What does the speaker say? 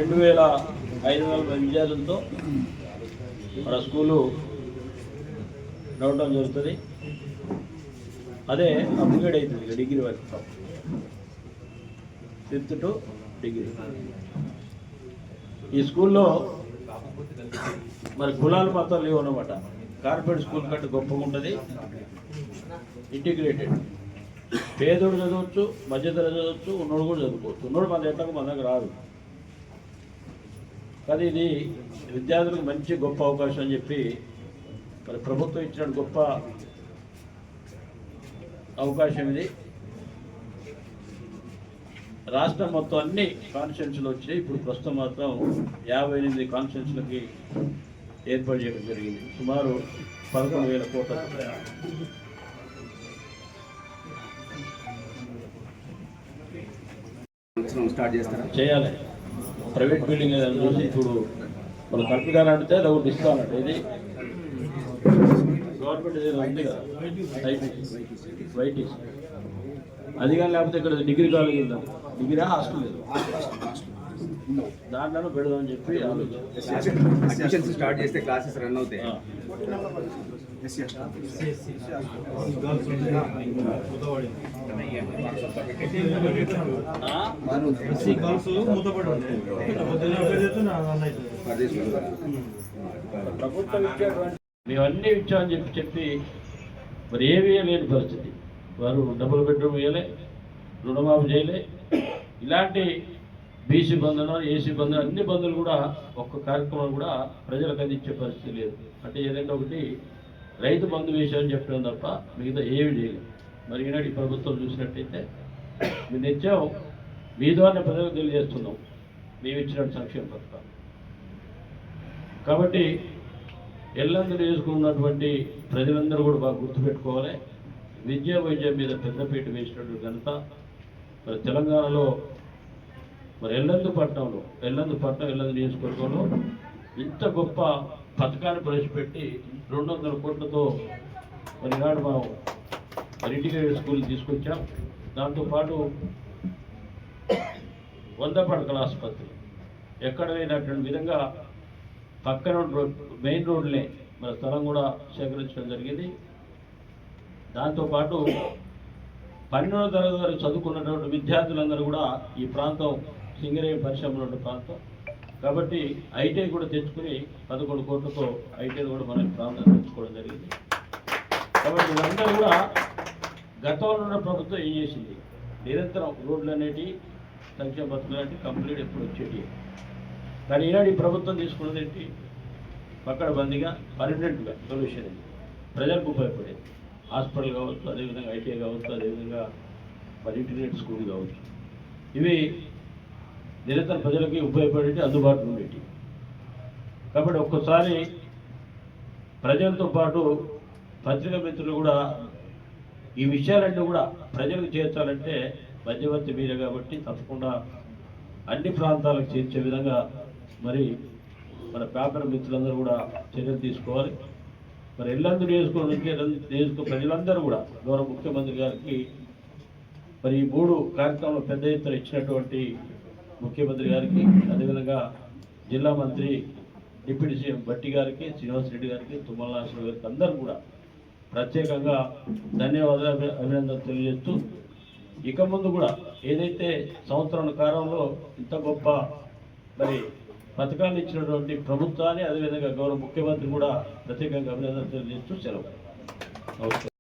2500 విద్యార్థులతో మన స్కూలు నడవడం జరుగుతుంది. అదే అప్గ్రేడ్ అవుతుంది డిగ్రీ వరకు, 5th to డిగ్రీ. ఈ స్కూల్లో మరి కులాలు మాత్రం లేవు అన్నమాట. కార్పొరేట్ స్కూల్ కంటే గొప్పగా ఉంటుంది, ఇంటిగ్రేటెడ్. పేదోడు చదవచ్చు, మధ్యతరగతి చదవచ్చు, ఉన్నోడు కూడా చదువుకోవచ్చు. ఉన్నోడు మన ఎట్లా మన దగ్గర రాదు. కానీ ఇది విద్యార్థులకు మంచి గొప్ప అవకాశం అని చెప్పి మరి ప్రభుత్వం ఇచ్చిన గొప్ప అవకాశం ఇది. రాష్ట్రం మొత్తం అన్ని కాన్స్టిట్యున్సీలు వచ్చాయి. ఇప్పుడు ప్రస్తుతం మాత్రం 58 కాన్స్టిట్యున్సీలకి ఏర్పాటు చేయడం జరిగింది. సుమారు 11,000 కోట్ల స్టార్ట్ చేస్తారా? చేయాలి. ప్రైవేట్ బిల్డింగ్ ఏదైనా చూసి ఇప్పుడు వాళ్ళు కల్పికాలు అంటే ఒకటి ఇస్తానంటే ఇది గవర్నమెంట్ ఏదైనా ఉంది కదా, వైటీసీ అది కానీ, లేకపోతే ఇక్కడ డిగ్రీ కాలేజ్ ఉందా, డిగ్రీ హాస్టల్ లేదు, దాంట్లో పెడదామని చెప్పి ఆలోచన. స్టార్ట్ చేస్తే క్లాసెస్ రన్ అవుతాయి. ప్రభుత్వం మేము అన్నీ ఇచ్చామని చెప్పి మరి ఏమీ లేని పరిస్థితి. వారు డబుల్ బెడ్రూమ్ వేయలే, రుణమాఫీ చేయలే. ఇలాంటి బీసీ బంధులు, ఏసీ బంధులు, అన్ని బంధువులు కూడా ఒక్క కార్యక్రమం కూడా ప్రజలకు అందించే పరిస్థితి లేదు. అంటే ఏదైనా ఒకటి రైతు బంధు విషయం చెప్పడం తప్ప మిగతా ఏమి చేయలేదు. మరి ఈనాటి ప్రభుత్వం చూసినట్టయితే మేము తెచ్చాం, మీ ద్వారా ప్రజలకు తెలియజేస్తున్నాం మేము ఇచ్చిన సంక్షేమ పథకాలు. కాబట్టి ఎల్లందరూ చేసుకున్నటువంటి ప్రజలందరూ కూడా బాగా గుర్తుపెట్టుకోవాలి. విద్యా వైద్యం మీద పెద్దపీట వేసినటువంటి ఘనత మరి తెలంగాణలో మరి ఎల్లందు నియోజకవర్గంలో ఇంత గొప్ప పథకాన్ని ప్రవేశపెట్టి 200 కోట్లతో మరి నాడు మనం ఇంటిగ్రేటెడ్ స్కూల్ తీసుకొచ్చాం. దాంతోపాటు 100 పడకల ఆసుపత్రి ఎక్కడ లేనటువంటి విధంగా పక్కన మెయిన్ రోడ్లే మన స్థలం కూడా సేకరించడం జరిగింది. దాంతోపాటు 12వ తరగతి వరకు చదువుకున్నటువంటి విద్యార్థులందరూ కూడా ఈ ప్రాంతం సింగరేణి పరిశ్రమలో ఉన్న ప్రాంతం కాబట్టి ఐటీఐ కూడా తెచ్చుకుని 11 కోట్లతో ఐటీఐ కూడా మన ప్రాంతం తెచ్చుకోవడం జరిగింది. కాబట్టి వీళ్ళందరూ కూడా గతంలో ఉన్న ప్రభుత్వం ఏం చేసింది, నిరంతరం రోడ్లు అనేవి సంక్షేమ పథకాలు అంటే కంప్లీట్ ఎప్పుడు వచ్చేటి. కానీ ఈనాడు ఈ ప్రభుత్వం తీసుకున్నది ఏంటి, పక్కడబందీగా పర్మనెంట్గా సొల్యూషన్ ఇది ప్రజలకు ఉపయోగపడేది. హాస్పిటల్ కావచ్చు, అదేవిధంగా ఐటీఐ కావచ్చు, అదేవిధంగా మరి ఇంటిగ్రేటెడ్ స్కూల్ కావచ్చు, ఇవి నిరంతరం ప్రజలకి ఉపయోగపడేటి, అందుబాటులో ఉండేటి. కాబట్టి ఒక్కసారి ప్రజలతో పాటు పత్రికా మిత్రులు కూడా ఈ విషయాలన్నీ కూడా ప్రజలకు చేర్చాలంటే మధ్యవర్తి మీరే కాబట్టి తప్పకుండా అన్ని ప్రాంతాలకు చేర్చే విధంగా మరి మన పేపర్ మిత్రులందరూ కూడా చర్యలు తీసుకోవాలి. మరి ఎల్లందరూ నియోజకవర్గ ప్రజలందరూ కూడా గౌరవ ముఖ్యమంత్రి గారికి మరి ఈ 3 కార్యక్రమాలు పెద్ద ఎత్తున ఇచ్చినటువంటి ముఖ్యమంత్రి గారికి, అదేవిధంగా జిల్లా మంత్రి డిప్యూటీ సీఎం భట్టి గారికి, శ్రీనివాసరెడ్డి గారికి, తుమ్మల నాగేశ్వరరావు గారికి అందరూ కూడా ప్రత్యేకంగా ధన్యవాదాలు, అభినందనలు తెలియజేస్తూ ఇక ముందు కూడా ఏదైతే సంవత్సరం కాలంలో ఇంత గొప్ప మరి పథకాలు ఇచ్చినటువంటి ప్రభుత్వాన్ని, అదేవిధంగా గౌరవ ముఖ్యమంత్రి కూడా ప్రత్యేకంగా అభినందనలు తెలియజేస్తూ సెలవు.